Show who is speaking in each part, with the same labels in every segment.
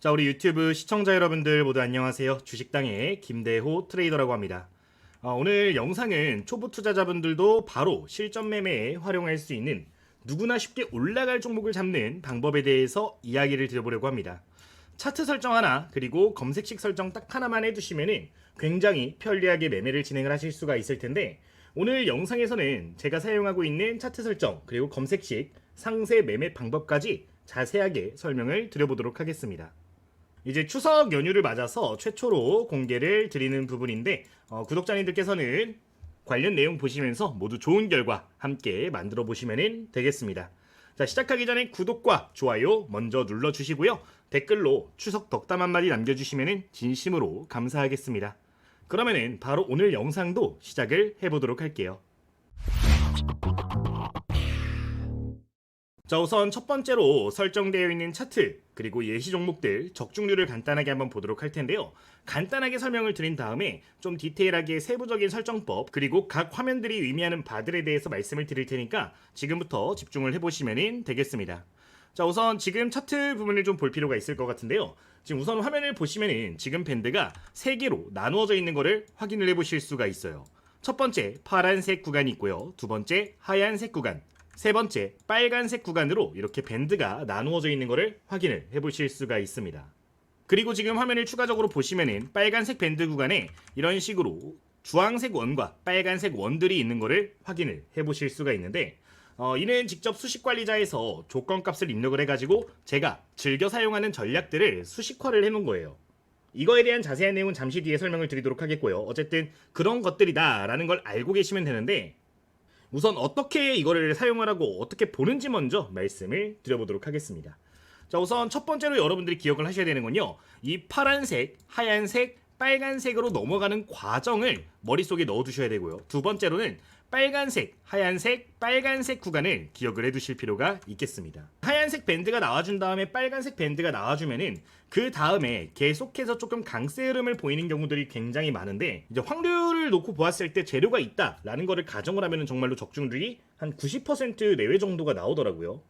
Speaker 1: 자, 우리 유튜브 시청자 여러분들 모두 안녕하세요. 주식당의 김대호 트레이더라고 합니다. 오늘 영상은 초보 투자자분들도 바로 실전 매매에 활용할 수 있는 누구나 쉽게 올라갈 종목을 잡는 방법에 대해서 이야기를 드려보려고 합니다. 차트 설정 하나 그리고 검색식 설정 딱 하나만 해두시면 굉장히 편리하게 매매를 진행을 하실 수가 있을 텐데, 오늘 영상에서는 제가 사용하고 있는 차트 설정 그리고 검색식 상세 매매 방법까지 자세하게 설명을 드려보도록 하겠습니다. 이제 추석 연휴를 맞아서 최초로 공개를 드리는 부분인데, 구독자님들께서는 관련 내용 보시면서 모두 좋은 결과 함께 만들어 보시면 되겠습니다. 자, 시작하기 전에 구독과 좋아요 먼저 눌러주시고요. 댓글로 추석 덕담 한마디 남겨주시면 진심으로 감사하겠습니다. 그러면은 바로 오늘 영상도 시작을 해보도록 할게요. 자, 우선 첫 번째로 설정되어 있는 차트 그리고 예시 종목들 적중률을 간단하게 한번 보도록 할 텐데요. 간단하게 설명을 드린 다음에 좀 디테일하게 세부적인 설정법 그리고 각 화면들이 의미하는 바들에 대해서 말씀을 드릴 테니까 지금부터 집중을 해보시면 되겠습니다. 자, 우선 지금 차트 부분을 좀 볼 필요가 있을 것 같은데요. 지금 우선 화면을 보시면은 지금 밴드가 3개로 나누어져 있는 거를 확인을 해보실 수가 있어요. 첫 번째 파란색 구간이 있고요. 두 번째 하얀색 구간, 세 번째 빨간색 구간으로 이렇게 밴드가 나누어져 있는 것을 확인을 해보실 수가 있습니다. 그리고 지금 화면을 추가적으로 보시면은 빨간색 밴드 구간에 이런 식으로 주황색 원과 빨간색 원들이 있는 것을 확인을 해보실 수가 있는데, 이는 직접 수식관리자에서 조건값을 입력을 해가지고 제가 즐겨 사용하는 전략들을 수식화를 해놓은 거예요. 이거에 대한 자세한 내용은 잠시 뒤에 설명을 드리도록 하겠고요. 어쨌든 그런 것들이다 라는 걸 알고 계시면 되는데, 우선 어떻게 이거를 사용하라고 어떻게 보는지 먼저 말씀을 드려보도록 하겠습니다. 자, 우선 첫 번째로 여러분들이 기억을 하셔야 되는 건요, 이 파란색, 하얀색, 빨간색으로 넘어가는 과정을 머릿속에 넣어두셔야 되고요. 두 번째로는 빨간색, 하얀색, 빨간색 구간을 기억을 해두실 필요가 있겠습니다. 하얀색 밴드가 나와준 다음에 빨간색 밴드가 나와주면은 그 다음에 계속해서 조금 강세 흐름을 보이는 경우들이 굉장히 많은데, 이제 확률을 놓고 보았을 때 재료가 있다라는 거를 가정을 하면은 정말로 적중률이 한 90% 내외 정도가 나오더라고요.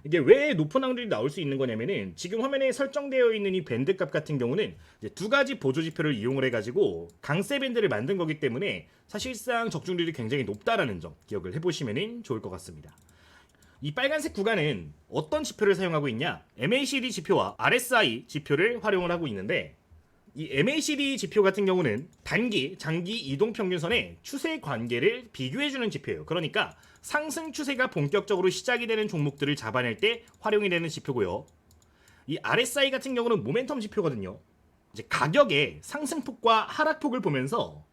Speaker 1: 이게 왜 높은 확률이 나올 수 있는 거냐면은 지금 화면에 설정되어 있는 이 밴드 값 같은 경우는 이제 두 가지 보조 지표를 이용을 해가지고 강세 밴드를 만든 거기 때문에 사실상 적중률이 굉장히 높다라는 점 기억을 해보시면 좋을 것 같습니다. 이 빨간색 구간은 어떤 지표를 사용하고 있냐? MACD 지표와 RSI 지표를 활용을 하고 있는데, 이 MACD 지표 같은 경우는 단기, 장기 이동 평균선의 추세 관계를 비교해주는 지표예요. 그러니까 상승 추세가 본격적으로 시작이 되는 종목들을 잡아낼 때 활용이 되는 지표고요. 이 RSI 같은 경우는 모멘텀 지표거든요. 이제 가격의 상승폭과 하락폭을 보면서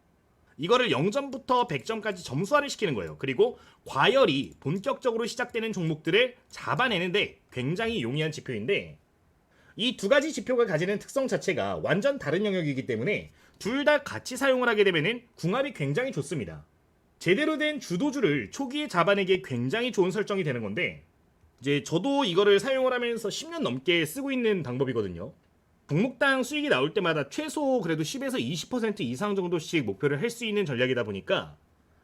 Speaker 1: 이거를 0점부터 100점까지 점수화를 시키는 거예요. 그리고 과열이 본격적으로 시작되는 종목들을 잡아내는데 굉장히 용이한 지표인데, 이 두 가지 지표가 가지는 특성 자체가 완전 다른 영역이기 때문에 둘 다 같이 사용을 하게 되면 궁합이 굉장히 좋습니다. 제대로 된 주도주를 초기에 잡아내기에 굉장히 좋은 설정이 되는 건데, 이제 저도 이거를 사용을 하면서 10년 넘게 쓰고 있는 방법이거든요. 종목당 수익이 나올 때마다 최소 그래도 10에서 20% 이상 정도씩 목표를 할 수 있는 전략이다 보니까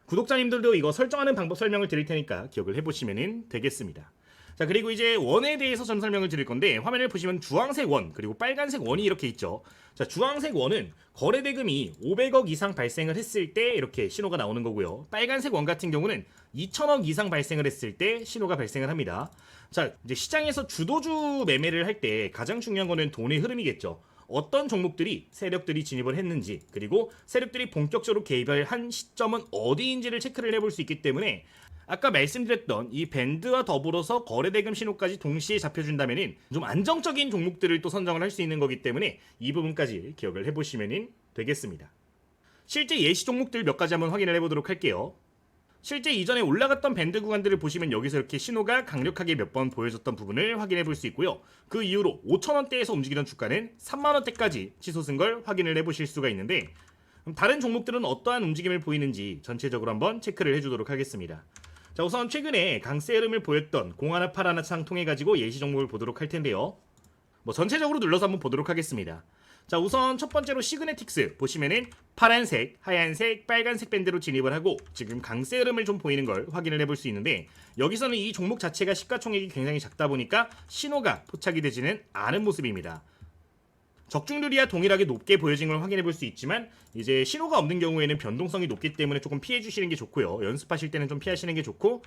Speaker 1: 구독자님들도 이거 설정하는 방법 설명을 드릴 테니까 기억을 해보시면 되겠습니다. 자, 그리고 이제 원에 대해서 전 설명을 드릴 건데, 화면을 보시면 주황색 원 그리고 빨간색 원이 이렇게 있죠. 자, 주황색 원은 거래 대금이 500억 이상 발생을 했을 때 이렇게 신호가 나오는 거고요. 빨간색 원 같은 경우는 2천억 이상 발생을 했을 때 신호가 발생을 합니다. 자, 이제 시장에서 주도주 매매를 할 때 가장 중요한 거는 돈의 흐름이겠죠. 어떤 종목들이 세력들이 진입을 했는지, 그리고 세력들이 본격적으로 개입을 한 시점은 어디인지를 체크를 해볼 수 있기 때문에 아까 말씀드렸던 이 밴드와 더불어서 거래대금 신호까지 동시에 잡혀준다면 좀 안정적인 종목들을 또 선정을 할 수 있는 거기 때문에 이 부분까지 기억을 해보시면 되겠습니다. 실제 예시 종목들 몇 가지 한번 확인을 해보도록 할게요. 실제 이전에 올라갔던 밴드 구간들을 보시면 여기서 이렇게 신호가 강력하게 몇 번 보여줬던 부분을 확인해 볼 수 있고요. 그 이후로 5,000원대에서 움직이던 주가는 3만원대까지 치솟은 걸 확인을 해보실 수가 있는데, 다른 종목들은 어떠한 움직임을 보이는지 전체적으로 한번 체크를 해주도록 하겠습니다. 자, 우선 최근에 강세 흐름을 보였던 공하나 파라나 창 통해 가지고 예시 종목을 보도록 할 텐데요. 전체적으로 눌러서 한번 보도록 하겠습니다. 자, 우선 첫 번째로 시그네틱스 보시면은 파란색, 하얀색, 빨간색 밴드로 진입을 하고 지금 강세 흐름을 좀 보이는 걸 확인을 해볼 수 있는데, 여기서는 이 종목 자체가 시가총액이 굉장히 작다 보니까 신호가 포착이 되지는 않은 모습입니다. 적중률이야 동일하게 높게 보여진 걸 확인해 볼 수 있지만 이제 신호가 없는 경우에는 변동성이 높기 때문에 조금 피해 주시는 게 좋고요. 연습하실 때는 좀 피하시는 게 좋고,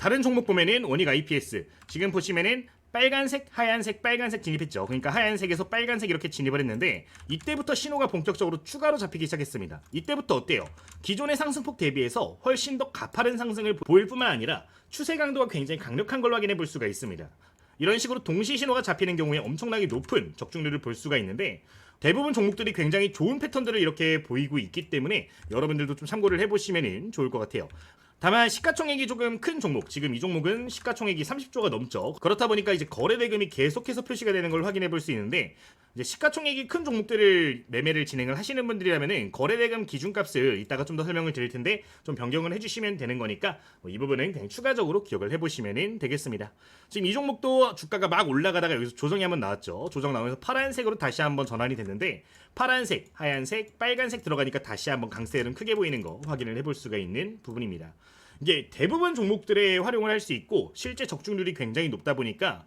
Speaker 1: 다른 종목 보면은 원익 IPS 지금 보시면은 빨간색, 하얀색, 빨간색 진입했죠. 그러니까 하얀색에서 빨간색 이렇게 진입을 했는데 이때부터 신호가 본격적으로 추가로 잡히기 시작했습니다. 이때부터 어때요? 기존의 상승폭 대비해서 훨씬 더 가파른 상승을 보일 뿐만 아니라 추세 강도가 굉장히 강력한 걸로 확인해 볼 수가 있습니다. 이런 식으로 동시 신호가 잡히는 경우에 엄청나게 높은 적중률을 볼 수가 있는데 대부분 종목들이 굉장히 좋은 패턴들을 이렇게 보이고 있기 때문에 여러분들도 좀 참고를 해보시면 좋을 것 같아요. 다만 시가총액이 조금 큰 종목, 지금 이 종목은 시가총액이 30조가 넘죠. 그렇다 보니까 이제 거래대금이 계속해서 표시가 되는 걸 확인해 볼 수 있는데 이제 시가총액이 큰 종목들을 매매를 진행을 하시는 분들이라면은 거래대금 기준값을 이따가 좀 더 설명을 드릴 텐데 좀 변경을 해주시면 되는 거니까 이 부분은 그냥 추가적으로 기억을 해보시면 되겠습니다. 지금 이 종목도 주가가 막 올라가다가 여기서 조정이 한번 나왔죠. 조정 나오면서 파란색으로 다시 한번 전환이 됐는데 파란색, 하얀색, 빨간색 들어가니까 다시 한번 강세 흐름 크게 보이는 거 확인을 해볼 수가 있는 부분입니다. 이게 대부분 종목들에 활용을 할 수 있고 실제 적중률이 굉장히 높다 보니까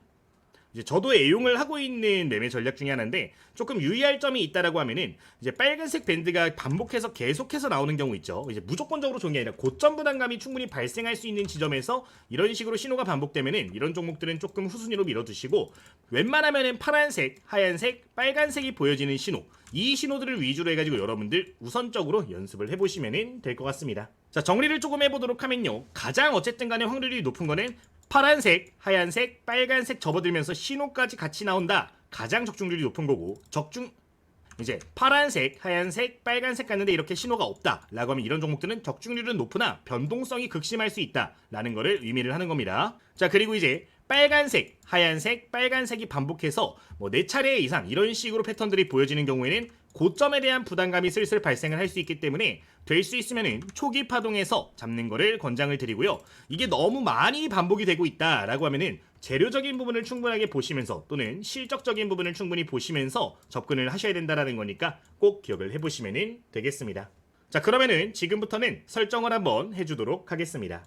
Speaker 1: 이제 저도 애용을 하고 있는 매매 전략 중에 하나인데 조금 유의할 점이 있다라고 하면은 이제 빨간색 밴드가 반복해서 계속해서 나오는 경우 있죠. 이제 무조건적으로 좋은 게 아니라 고점 부담감이 충분히 발생할 수 있는 지점에서 이런 식으로 신호가 반복되면은 이런 종목들은 조금 후순위로 밀어두시고 웬만하면은 파란색, 하얀색, 빨간색이 보여지는 신호 이 신호들을 위주로 해가지고 여러분들 우선적으로 연습을 해보시면 될 것 같습니다. 자, 정리를 조금 해보도록 하면요. 가장 어쨌든 간에 확률이 높은 거는 파란색, 하얀색, 빨간색 접어들면서 신호까지 같이 나온다. 가장 적중률이 높은 거고 이제 파란색, 하얀색, 빨간색 갔는데 이렇게 신호가 없다 라고 하면 이런 종목들은 적중률은 높으나 변동성이 극심할 수 있다 라는 거를 의미를 하는 겁니다. 자, 그리고 이제 빨간색, 하얀색, 빨간색이 반복해서 뭐 4차례 이상 이런 식으로 패턴들이 보여지는 경우에는 고점에 대한 부담감이 슬슬 발생을 할 수 있기 때문에 될 수 있으면은 초기 파동에서 잡는 거를 권장을 드리고요. 이게 너무 많이 반복이 되고 있다라고 하면은 재료적인 부분을 충분하게 보시면서 또는 실적적인 부분을 충분히 보시면서 접근을 하셔야 된다라는 거니까 꼭 기억을 해보시면 되겠습니다. 자, 그러면은 지금부터는 설정을 한번 해주도록 하겠습니다.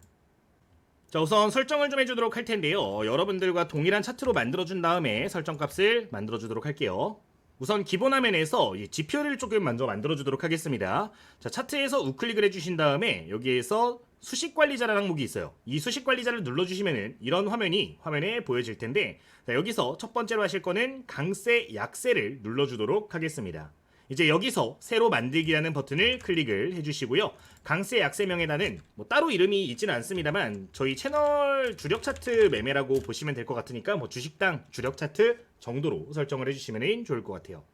Speaker 1: 자, 우선 설정을 좀 해주도록 할 텐데요. 여러분들과 동일한 차트로 만들어준 다음에 설정값을 만들어주도록 할게요. 우선 기본 화면에서 이 지표를 조금 먼저 만들어주도록 하겠습니다. 자, 차트에서 우클릭을 해주신 다음에 여기에서 수식관리자라는 항목이 있어요. 이 수식관리자를 눌러주시면은 이런 화면에 보여질 텐데 자, 여기서 첫 번째로 하실 거는 강세, 약세를 눌러주도록 하겠습니다. 이제 여기서 새로 만들기라는 버튼을 클릭을 해주시고요. 강세 약세명에다는 뭐 따로 이름이 있지는 않습니다만 저희 채널 주력 차트 매매라고 보시면 될 것 같으니까 뭐 주식당 주력 차트 정도로 설정을 해주시면 좋을 것 같아요.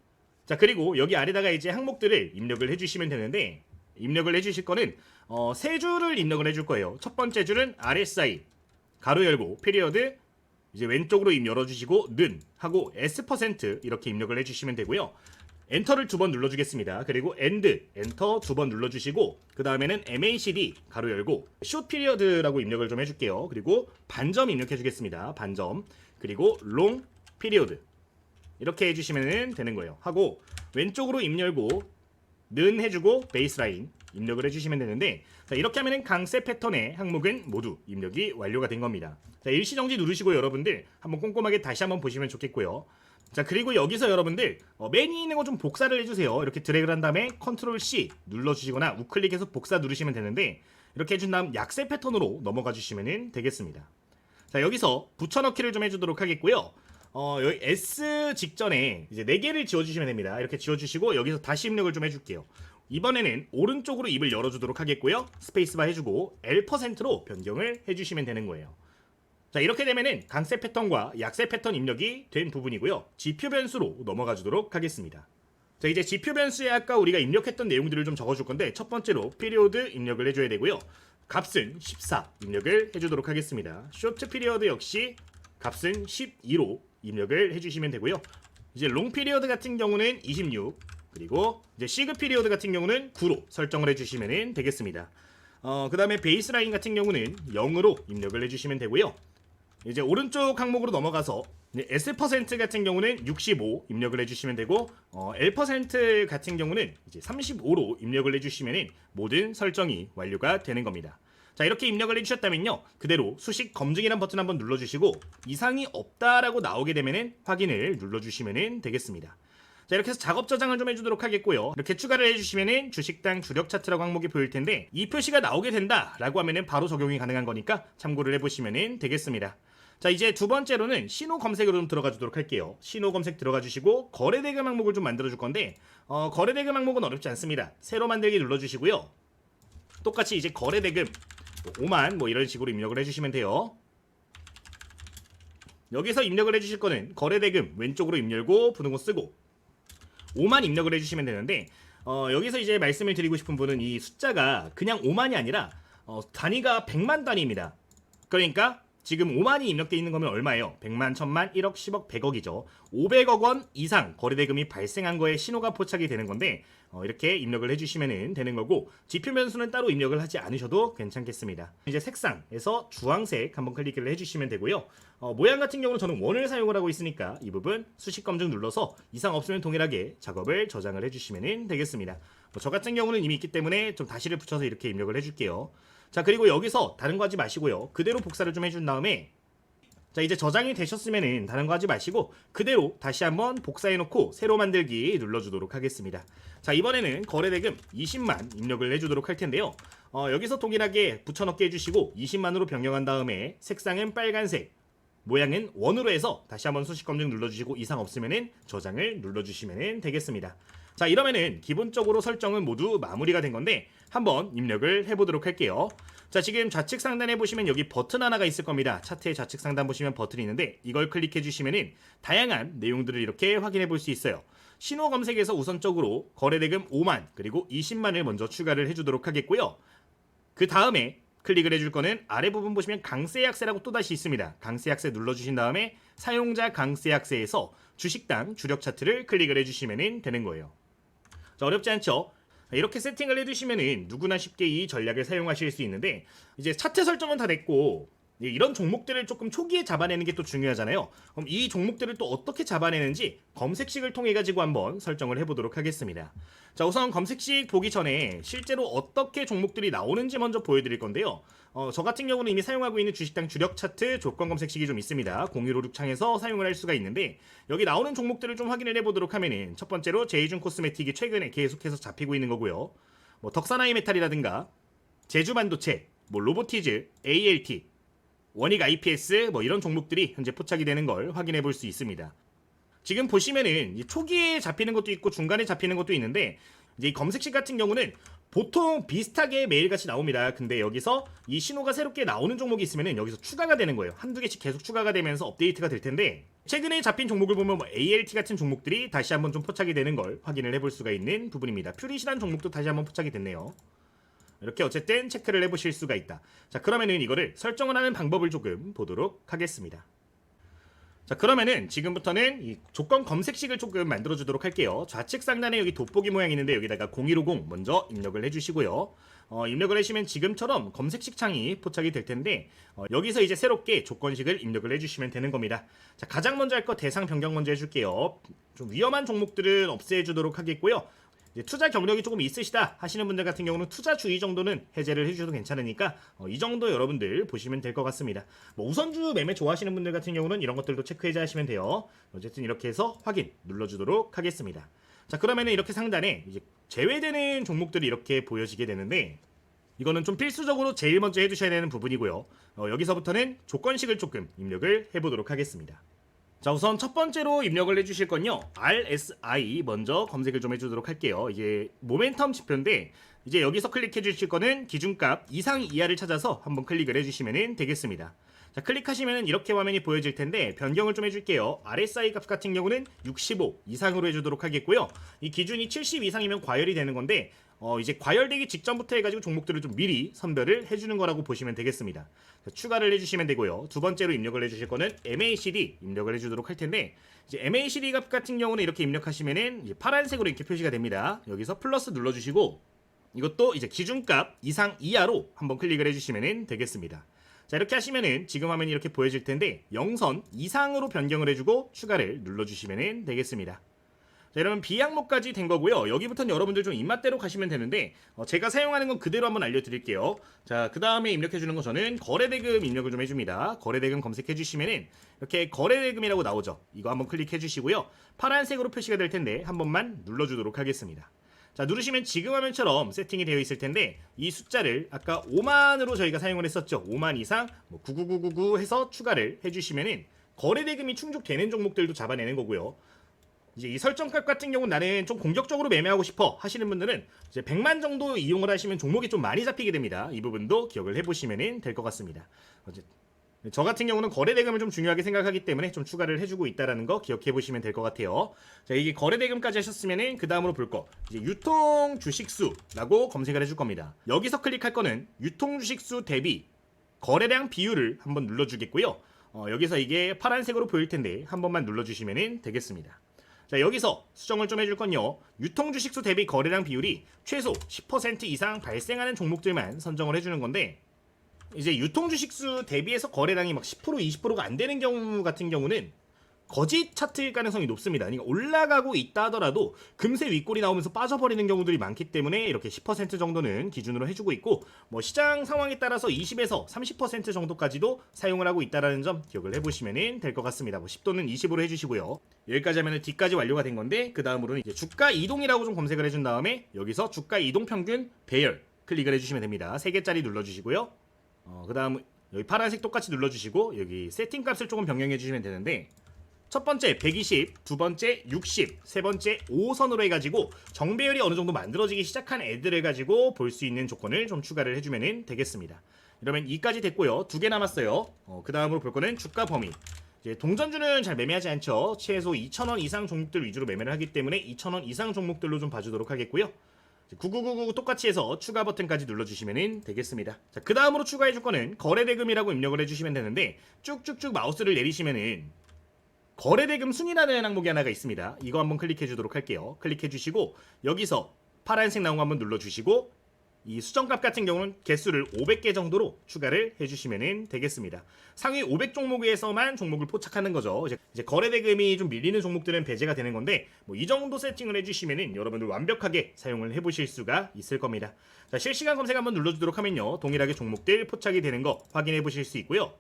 Speaker 1: 자, 그리고 여기 아래다가 이제 항목들을 입력을 해주시면 되는데 입력을 해주실 거는 세 줄을 입력을 해줄 거예요. 첫 번째 줄은 RSI 가로 열고 피리어드 이제 왼쪽으로 입 열어주시고 는 하고 S% 이렇게 입력을 해주시면 되고요. 엔터를 2번 눌러주겠습니다. 그리고 엔터 2번 눌러주시고 그 다음에는 MACD 가로 열고 숏 피리어드라고 입력을 좀 해줄게요. 그리고 반점 입력해주겠습니다. 반점 그리고 롱 피리어드 이렇게 해주시면 되는 거예요. 하고 왼쪽으로 입 열고 는 해주고 베이스라인 입력을 해주시면 되는데 자, 이렇게 하면은 강세 패턴의 항목은 모두 입력이 완료가 된 겁니다. 자, 일시정지 누르시고 여러분들 한번 꼼꼼하게 다시 한번 보시면 좋겠고요. 자, 그리고 여기서 여러분들 맨 위에 있는 거 좀 복사를 해주세요. 이렇게 드래그를 한 다음에 컨트롤 C 눌러주시거나 우클릭해서 복사 누르시면 되는데 이렇게 해준 다음 약세 패턴으로 넘어가 주시면 되겠습니다. 자, 여기서 붙여넣기를 좀 해주도록 하겠고요. 여기 S 직전에 이제 4개를 지워주시면 됩니다. 이렇게 지워주시고 여기서 다시 입력을 좀 해줄게요. 이번에는 오른쪽으로 입을 열어주도록 하겠고요. 스페이스바 해주고 L%로 변경을 해주시면 되는 거예요. 자, 이렇게 되면은 강세 패턴과 약세 패턴 입력이 된 부분이고요. 지표 변수로 넘어가 주도록 하겠습니다. 자, 이제 지표 변수에 아까 우리가 입력했던 내용들을 좀 적어줄 건데 첫 번째로 피리오드 입력을 해줘야 되고요. 값은 14 입력을 해주도록 하겠습니다. 쇼트 피리어드 역시 값은 12로 입력을 해주시면 되고요. 이제 롱 피리어드 같은 경우는 26 그리고 이제 시그 피리어드 같은 경우는 9로 설정을 해주시면 되겠습니다. 그 다음에 베이스라인 같은 경우는 0으로 입력을 해주시면 되고요. 이제 오른쪽 항목으로 넘어가서 S% 같은 경우는 65 입력을 해주시면 되고 L% 같은 경우는 이제 35로 입력을 해주시면 모든 설정이 완료가 되는 겁니다. 자, 이렇게 입력을 해주셨다면요 그대로 수식 검증이란 버튼 한번 눌러주시고 이상이 없다라고 나오게 되면 확인을 눌러주시면 되겠습니다. 자, 이렇게 해서 작업 저장을 좀 해주도록 하겠고요. 이렇게 추가를 해주시면은 주식당 주력 차트라고 항목이 보일 텐데 이 표시가 나오게 된다라고 하면은 바로 적용이 가능한 거니까 참고를 해보시면은 되겠습니다. 자, 이제 두 번째로는 신호 검색으로 좀 들어가 주도록 할게요. 신호 검색 들어가 주시고 거래대금 항목을 좀 만들어 줄 건데 거래대금 항목은 어렵지 않습니다. 새로 만들기 눌러 주시고요. 똑같이 이제 거래대금 5만 뭐 이런 식으로 입력을 해주시면 돼요. 여기서 입력을 해주실 거는 거래대금 왼쪽으로 입 열고 부등호 쓰고 5만 입력을 해주시면 되는데 여기서 이제 말씀을 드리고 싶은 분은 이 숫자가 그냥 5만이 아니라 단위가 100만 단위입니다. 그러니까 지금 5만이 입력되어 있는 거면 얼마예요? 100만, 1000만, 1억, 10억, 100억이죠. 500억 원 이상 거래대금이 발생한 거에 신호가 포착이 되는 건데 이렇게 입력을 해주시면 되는 거고 지표 변수는 따로 입력을 하지 않으셔도 괜찮겠습니다. 이제 색상에서 주황색 한번 클릭을 해주시면 되고요. 모양 같은 경우는 저는 원을 사용을 하고 있으니까 이 부분 수식 검증 눌러서 이상 없으면 동일하게 작업을 저장을 해주시면 되겠습니다. 저 같은 경우는 이미 있기 때문에 좀 다시를 붙여서 이렇게 입력을 해줄게요. 자, 그리고 여기서 다른 거 하지 마시고요. 그대로 복사를 좀 해준 다음에 자, 이제 저장이 되셨으면은 다른 거 하지 마시고 그대로 다시 한번 복사해 놓고 새로 만들기 눌러주도록 하겠습니다. 자, 이번에는 거래대금 20만 입력을 해주도록 할 텐데요. 여기서 동일하게 붙여넣기 해주시고 20만으로 변경한 다음에 색상은 빨간색, 모양은 원으로 해서 다시 한번 수식 검증 눌러주시고 이상 없으면은 저장을 눌러주시면 되겠습니다. 자, 이러면은 기본적으로 설정은 모두 마무리가 된 건데 한번 입력을 해보도록 할게요. 자, 지금 좌측 상단에 보시면 여기 버튼 하나가 있을 겁니다. 차트의 좌측 상단 보시면 버튼이 있는데 이걸 클릭해 주시면은 다양한 내용들을 이렇게 확인해 볼 수 있어요. 신호 검색에서 우선적으로 거래대금 5만 그리고 20만을 먼저 추가를 해주도록 하겠고요. 그 다음에 클릭을 해줄 거는 아래 부분 보시면 강세 약세라고 또다시 있습니다. 강세 약세 눌러주신 다음에 사용자 강세 약세에서 주식당 주력 차트를 클릭을 해주시면 되는 거예요. 자, 어렵지 않죠? 이렇게 세팅을 해두시면은 누구나 쉽게 이 전략을 사용하실 수 있는데 이제 차트 설정은 다 됐고 이런 종목들을 조금 초기에 잡아내는 게 또 중요하잖아요. 그럼 이 종목들을 또 어떻게 잡아내는지 검색식을 통해 가지고 한번 설정을 해보도록 하겠습니다. 자, 우선 검색식 보기 전에 실제로 어떻게 종목들이 나오는지 먼저 보여드릴 건데요. 저 같은 경우는 이미 사용하고 있는 주식당 주력 차트 조건 검색식이 좀 있습니다. 0156 창에서 사용을 할 수가 있는데 여기 나오는 종목들을 좀 확인을 해보도록 하면은 첫 번째로 제이준 코스메틱이 최근에 계속해서 잡히고 있는 거고요. 뭐 덕산하이 메탈이라든가 제주반도체, 뭐 로보티즈, ALT, 원익 IPS 뭐 이런 종목들이 현재 포착이 되는 걸 확인해 볼 수 있습니다. 지금 보시면은 초기에 잡히는 것도 있고 중간에 잡히는 것도 있는데 이제 이 검색식 같은 경우는 보통 비슷하게 매일같이 나옵니다. 근데 여기서 이 신호가 새롭게 나오는 종목이 있으면은 여기서 추가가 되는 거예요. 한두 개씩 계속 추가가 되면서 업데이트가 될 텐데 최근에 잡힌 종목을 보면 뭐 ALT 같은 종목들이 다시 한번 좀 포착이 되는 걸 확인을 해볼 수가 있는 부분입니다. 퓨리시라는 종목도 다시 한번 포착이 됐네요. 이렇게 어쨌든 체크를 해보실 수가 있다. 자, 그러면은 이거를 설정을 하는 방법을 조금 보도록 하겠습니다. 자, 그러면은 지금부터는 이 조건 검색식을 조금 만들어 주도록 할게요. 좌측 상단에 여기 돋보기 모양이 있는데 여기다가 0150 먼저 입력을 해주시고요. 입력을 하시면 지금처럼 검색식 창이 포착이 될 텐데 여기서 이제 새롭게 조건식을 입력을 해주시면 되는 겁니다. 자, 가장 먼저 할 거 대상 변경 먼저 해줄게요. 좀 위험한 종목들은 없애주도록 하겠고요. 투자 경력이 조금 있으시다 하시는 분들 같은 경우는 투자 주의 정도는 해제를 해주셔도 괜찮으니까 이 정도 여러분들 보시면 될 것 같습니다. 뭐 우선주 매매 좋아하시는 분들 같은 경우는 이런 것들도 체크 해제하시면 돼요. 어쨌든 이렇게 해서 확인 눌러주도록 하겠습니다. 자, 그러면은 이렇게 상단에 이제 제외되는 종목들이 이렇게 보여지게 되는데 이거는 좀 필수적으로 제일 먼저 해두셔야 되는 부분이고요. 여기서부터는 조건식을 조금 입력을 해보도록 하겠습니다. 자, 우선 첫 번째로 입력을 해주실 건요 RSI 먼저 검색을 좀 해주도록 할게요. 이게 모멘텀 지표인데 이제 여기서 클릭해 주실 거는 기준값 이상 이하를 찾아서 한번 클릭을 해주시면 되겠습니다. 자, 클릭하시면 이렇게 화면이 보여질 텐데 변경을 좀 해줄게요. RSI 값 같은 경우는 65 이상으로 해주도록 하겠고요. 이 기준이 70 이상이면 과열이 되는 건데 이제 과열되기 직전부터 해가지고 종목들을 좀 미리 선별을 해주는 거라고 보시면 되겠습니다. 자, 추가를 해주시면 되고요. 두 번째로 입력을 해주실 거는 MACD 입력을 해주도록 할 텐데 이제 MACD 값 같은 경우는 이렇게 입력하시면은 이제 파란색으로 이렇게 표시가 됩니다. 여기서 플러스 눌러주시고 이것도 이제 기준값 이상 이하로 한번 클릭을 해주시면 되겠습니다. 자, 이렇게 하시면은 지금 화면이 이렇게 보여질 텐데 0선 이상으로 변경을 해주고 추가를 눌러주시면 되겠습니다. 자, 이러면 B 항목까지 된 거고요. 여기부터는 여러분들 좀 입맛대로 가시면 되는데 제가 사용하는 건 그대로 한번 알려드릴게요. 자, 그 다음에 입력해주는 거 저는 거래대금 입력을 좀 해줍니다. 거래대금 검색해주시면은 이렇게 거래대금이라고 나오죠. 이거 한번 클릭해주시고요. 파란색으로 표시가 될 텐데 한 번만 눌러주도록 하겠습니다. 자, 누르시면 지금 화면처럼 세팅이 되어 있을 텐데 이 숫자를 아까 5만으로 저희가 사용을 했었죠. 5만 이상 99999 해서 추가를 해주시면은 거래대금이 충족되는 종목들도 잡아내는 거고요. 이제 이 설정값 같은 경우는 나는 좀 공격적으로 매매하고 싶어 하시는 분들은 이제 100만 정도 이용을 하시면 종목이 좀 많이 잡히게 됩니다. 이 부분도 기억을 해보시면 될 것 같습니다. 저 같은 경우는 거래대금을 좀 중요하게 생각하기 때문에 좀 추가를 해주고 있다는 거 기억해 보시면 될 것 같아요. 자, 이게 거래대금까지 하셨으면은 그 다음으로 볼 거 이제 유통 주식수라고 검색을 해줄 겁니다. 여기서 클릭할 거는 유통 주식수 대비 거래량 비율을 한번 눌러주겠고요. 여기서 이게 파란색으로 보일 텐데 한 번만 눌러주시면 되겠습니다. 자, 여기서 수정을 좀 해줄 건요. 유통 주식수 대비 거래량 비율이 최소 10% 이상 발생하는 종목들만 선정을 해주는 건데 이제 유통 주식수 대비해서 거래량이 막 10% 20%가 안 되는 경우 같은 경우는 거짓 차트일 가능성이 높습니다. 그러니까 올라가고 있다 하더라도 금세 윗골이 나오면서 빠져버리는 경우들이 많기 때문에 이렇게 10% 정도는 기준으로 해주고 있고 뭐 시장 상황에 따라서 20에서 30% 정도까지도 사용을 하고 있다는 점 기억을 해보시면 될 것 같습니다. 뭐 10도는 20으로 해주시고요. 여기까지 하면 D까지 완료가 된 건데 그 다음으로는 이제 주가 이동이라고 좀 검색을 해준 다음에 여기서 주가 이동 평균 배열 클릭을 해주시면 됩니다. 3개짜리 눌러주시고요. 그 다음 여기 파란색 똑같이 눌러주시고 여기 세팅 값을 조금 변경해 주시면 되는데 첫 번째 120, 두 번째 60, 세 번째 5선으로 해가지고 정배열이 어느 정도 만들어지기 시작한 애들을 가지고 볼 수 있는 조건을 좀 추가를 해주면 되겠습니다. 이러면 2까지 됐고요. 2개 남았어요. 그 다음으로 볼 거는 주가 범위. 이제 동전주는 잘 매매하지 않죠. 최소 2,000원 이상 종목들 위주로 매매를 하기 때문에 2,000원 이상 종목들로 좀 봐주도록 하겠고요. 9999 똑같이 해서 추가 버튼까지 눌러주시면 되겠습니다. 자, 그 다음으로 추가해줄 거는 거래대금이라고 입력을 해주시면 되는데 쭉쭉쭉 마우스를 내리시면은 거래대금 순위라는 항목이 하나가 있습니다. 이거 한번 클릭해 주도록 할게요. 클릭해 주시고 여기서 파란색 나온 거 한번 눌러주시고 이 수정값 같은 경우는 개수를 500개 정도로 추가를 해주시면 되겠습니다. 상위 500 종목에서만 종목을 포착하는 거죠. 이제 거래대금이 좀 밀리는 종목들은 배제가 되는 건데 뭐 이 정도 세팅을 해주시면 여러분들 완벽하게 사용을 해보실 수가 있을 겁니다. 자, 실시간 검색 한번 눌러주도록 하면요. 동일하게 종목들 포착이 되는 거 확인해 보실 수 있고요.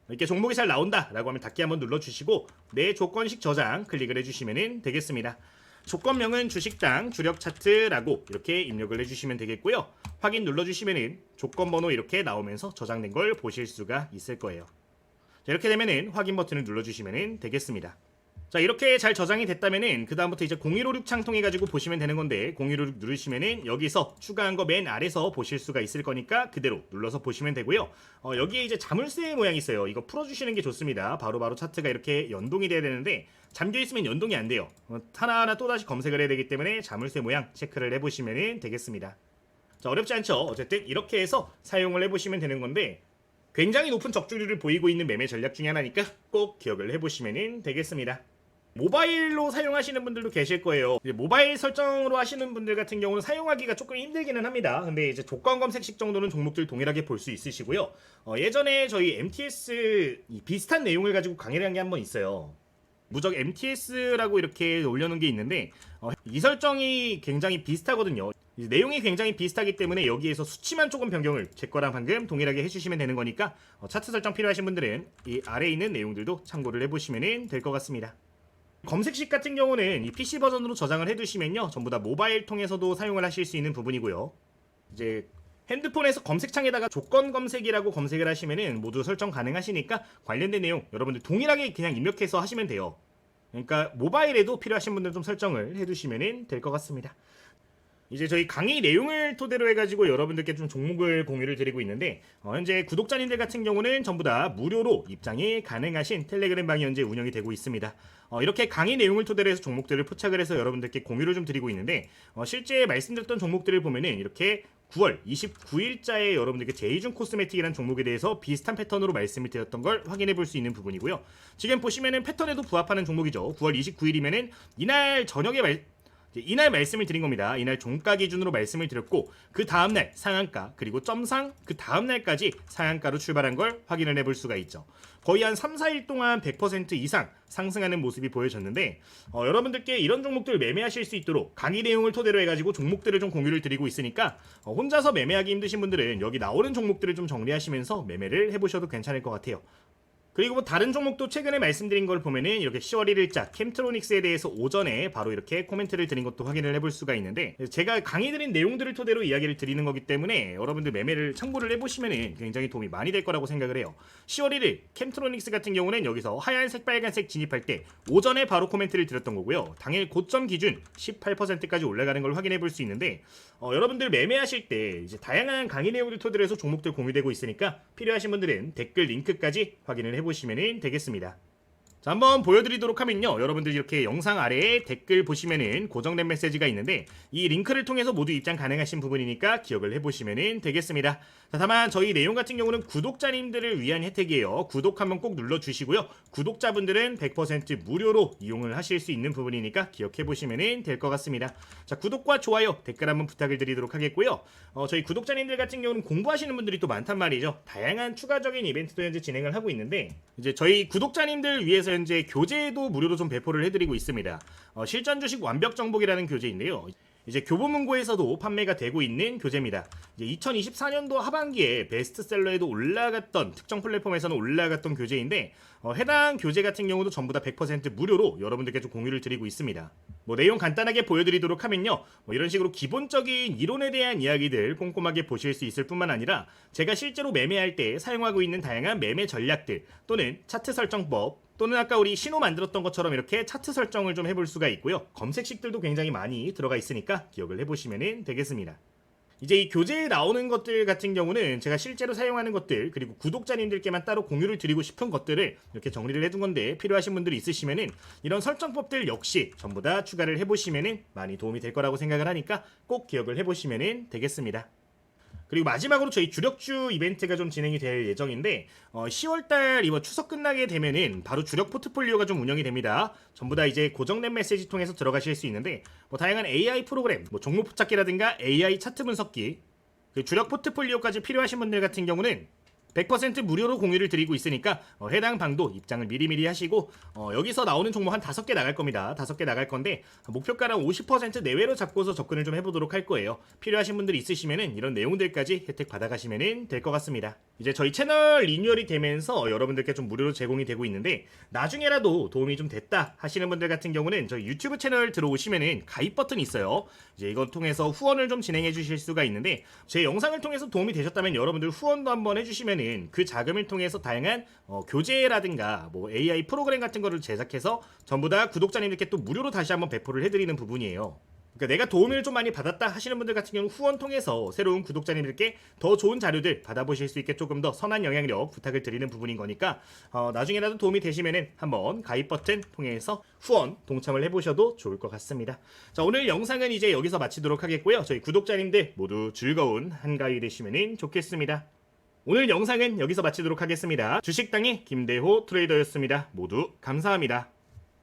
Speaker 1: 이렇게 종목이 잘 나온다 라고 하면 닫기 한번 눌러주시고 내 조건식 저장 클릭을 해주시면 되겠습니다. 조건명은 주식당 주력 차트라고 이렇게 입력을 해주시면 되겠고요. 확인 눌러주시면 조건번호 이렇게 나오면서 저장된 걸 보실 수가 있을 거예요. 자, 이렇게 되면 확인 버튼을 눌러주시면 되겠습니다. 자, 이렇게 잘 저장이 됐다면은 그 다음부터 이제 0156 창통해 가지고 보시면 되는 건데 0156 누르시면은 여기서 추가한 거 맨 아래서 보실 수가 있을 거니까 그대로 눌러서 보시면 되고요. 여기에 이제 자물쇠 모양이 있어요. 이거 풀어주시는 게 좋습니다. 바로바로 차트가 이렇게 연동이 돼야 되는데 잠겨 있으면 연동이 안 돼요. 하나하나 또다시 검색을 해야 되기 때문에 자물쇠 모양 체크를 해보시면 되겠습니다. 자, 어렵지 않죠? 어쨌든 이렇게 해서 사용을 해보시면 되는 건데 굉장히 높은 적중률을 보이고 있는 매매 전략 중에 하나니까 꼭 기억을 해보시면 되겠습니다. 모바일로 사용하시는 분들도 계실 거예요. 이제 모바일 설정으로 하시는 분들 같은 경우는 사용하기가 조금 힘들기는 합니다. 근데 이제 조건 검색식 정도는 종목들 동일하게 볼 수 있으시고요. 예전에 저희 MTS 비슷한 내용을 가지고 강의를 한 게 한 번 있어요. 무적 MTS라고 이렇게 올려놓은 게 있는데 이 설정이 굉장히 비슷하거든요. 내용이 굉장히 비슷하기 때문에 여기에서 수치만 조금 변경을 제 거랑 방금 동일하게 해주시면 되는 거니까 차트 설정 필요하신 분들은 이 아래에 있는 내용들도 참고를 해보시면 될 것 같습니다. 검색식 같은 경우는 이 PC 버전으로 저장을 해두시면요 전부 다 모바일 통해서도 사용을 하실 수 있는 부분이고요. 이제 핸드폰에서 검색창에다가 조건 검색이라고 검색을 하시면은 모두 설정 가능하시니까 관련된 내용 여러분들 동일하게 그냥 입력해서 하시면 돼요. 그러니까 모바일에도 필요하신 분들 좀 설정을 해두시면 될 것 같습니다. 이제 저희 강의 내용을 토대로 해가지고 여러분들께 좀 종목을 공유를 드리고 있는데 현재 구독자님들 같은 경우는 전부 다 무료로 입장이 가능하신 텔레그램 방이 현재 운영이 되고 있습니다. 이렇게 강의 내용을 토대로 해서 종목들을 포착을 해서 여러분들께 공유를 좀 드리고 있는데 실제 말씀드렸던 종목들을 보면은 이렇게 9월 29일자에 여러분들께 제이준 코스메틱이라는 종목에 대해서 비슷한 패턴으로 말씀을 드렸던 걸 확인해 볼 수 있는 부분이고요. 지금 보시면은 패턴에도 부합하는 종목이죠. 9월 29일이면은 이날 저녁에 이날 말씀을 드린 겁니다. 이날 종가 기준으로 말씀을 드렸고 그 다음날 상한가 그리고 점상 그 다음날까지 상한가로 출발한 걸 확인을 해볼 수가 있죠. 거의 한 3, 4일 동안 100% 이상 상승하는 모습이 보여졌는데 여러분들께 이런 종목들 매매하실 수 있도록 강의 내용을 토대로 해가지고 종목들을 좀 공유를 드리고 있으니까 혼자서 매매하기 힘드신 분들은 여기 나오는 종목들을 좀 정리하시면서 매매를 해보셔도 괜찮을 것 같아요. 그리고 뭐 다른 종목도 최근에 말씀드린 걸 보면은 이렇게 10월 1일자 캠트로닉스에 대해서 오전에 바로 이렇게 코멘트를 드린 것도 확인을 해볼 수가 있는데 제가 강의 드린 내용들을 토대로 이야기를 드리는 거기 때문에 여러분들 매매를 참고를 해보시면은 굉장히 도움이 많이 될 거라고 생각을 해요. 10월 1일 캠트로닉스 같은 경우는 여기서 하얀색 빨간색 진입할 때 오전에 바로 코멘트를 드렸던 거고요. 당일 고점 기준 18%까지 올라가는 걸 확인해 볼 수 있는데 여러분들 매매하실 때 이제 다양한 강의 내용들 토대로 해서 종목들 공유되고 있으니까 필요하신 분들은 댓글 링크까지 확인을 해보시면 되겠습니다. 자, 한번 보여드리도록 하면요, 여러분들 이렇게 영상 아래에 댓글 보시면은 고정된 메시지가 있는데 이 링크를 통해서 모두 입장 가능하신 부분이니까 기억을 해보시면 되겠습니다. 자, 다만 저희 내용 같은 경우는 구독자님들을 위한 혜택이에요. 구독 한번 꼭 눌러주시고요. 구독자분들은 100% 무료로 이용을 하실 수 있는 부분이니까 기억해보시면 될 것 같습니다. 자, 구독과 좋아요, 댓글 한번 부탁을 드리도록 하겠고요. 저희 구독자님들 같은 경우는 공부하시는 분들이 또 많단 말이죠. 다양한 추가적인 이벤트도 현재 진행을 하고 있는데 이제 저희 구독자님들 위해서 현재 교재도 무료로 좀 배포를 해드리고 있습니다. 실전 주식 완벽 정복이라는 교재인데요. 이제 교보문고에서도 판매가 되고 있는 교재입니다. 이제 2024년도 하반기에 베스트셀러에도 올라갔던 특정 플랫폼에서는 올라갔던 교재인데 해당 교재 같은 경우도 전부 다 100% 무료로 여러분들께 좀 공유를 드리고 있습니다. 뭐 내용 간단하게 보여드리도록 하면요, 뭐 이런 식으로 기본적인 이론에 대한 이야기들 꼼꼼하게 보실 수 있을 뿐만 아니라 제가 실제로 매매할 때 사용하고 있는 다양한 매매 전략들 또는 차트 설정법 또는 아까 우리 신호 만들었던 것처럼 이렇게 차트 설정을 좀 해볼 수가 있고요. 검색식들도 굉장히 많이 들어가 있으니까 기억을 해보시면 되겠습니다. 이제 이 교재에 나오는 것들 같은 경우는 제가 실제로 사용하는 것들 그리고 구독자님들께만 따로 공유를 드리고 싶은 것들을 이렇게 정리를 해둔 건데 필요하신 분들이 있으시면은 이런 설정법들 역시 전부 다 추가를 해보시면은 많이 도움이 될 거라고 생각을 하니까 꼭 기억을 해보시면 되겠습니다. 그리고 마지막으로 저희 주력주 이벤트가 좀 진행이 될 예정인데 10월달 이번 추석 끝나게 되면은 바로 주력 포트폴리오가 좀 운영이 됩니다. 전부 다 이제 고정된 메시지 통해서 들어가실 수 있는데 뭐 다양한 AI 프로그램, 뭐 종목 찾기라든가 AI 차트 분석기, 그 주력 포트폴리오까지 필요하신 분들 같은 경우는 100% 무료로 공유를 드리고 있으니까 해당 방도 입장을 미리미리 하시고 여기서 나오는 종목 한 5개 나갈 겁니다. 5개 나갈 건데 목표가랑 50% 내외로 잡고서 접근을 좀 해보도록 할 거예요. 필요하신 분들이 있으시면은 이런 내용들까지 혜택 받아가시면 될 것 같습니다. 이제 저희 채널 리뉴얼이 되면서 여러분들께 좀 무료로 제공이 되고 있는데 나중에라도 도움이 좀 됐다 하시는 분들 같은 경우는 저희 유튜브 채널 들어오시면은 가입 버튼이 있어요. 이제 이건 통해서 후원을 좀 진행해 주실 수가 있는데 제 영상을 통해서 도움이 되셨다면 여러분들 후원도 한번 해주시면은 그 자금을 통해서 다양한 교재라든가 뭐 AI 프로그램 같은 거를 제작해서 전부 다 구독자님들께 또 무료로 다시 한번 배포를 해드리는 부분이에요. 그러니까 내가 도움을 좀 많이 받았다 하시는 분들 같은 경우는 후원 통해서 새로운 구독자님들께 더 좋은 자료들 받아보실 수 있게 조금 더 선한 영향력 부탁을 드리는 부분인 거니까 나중에라도 도움이 되시면은 한번 가입 버튼 통해서 후원 동참을 해보셔도 좋을 것 같습니다. 자, 오늘 영상은 이제 여기서 마치도록 하겠고요. 저희 구독자님들 모두 즐거운 한가위 되시면 좋겠습니다. 오늘 영상은 여기서 마치도록 하겠습니다. 주식당의 김대호 트레이더였습니다. 모두 감사합니다.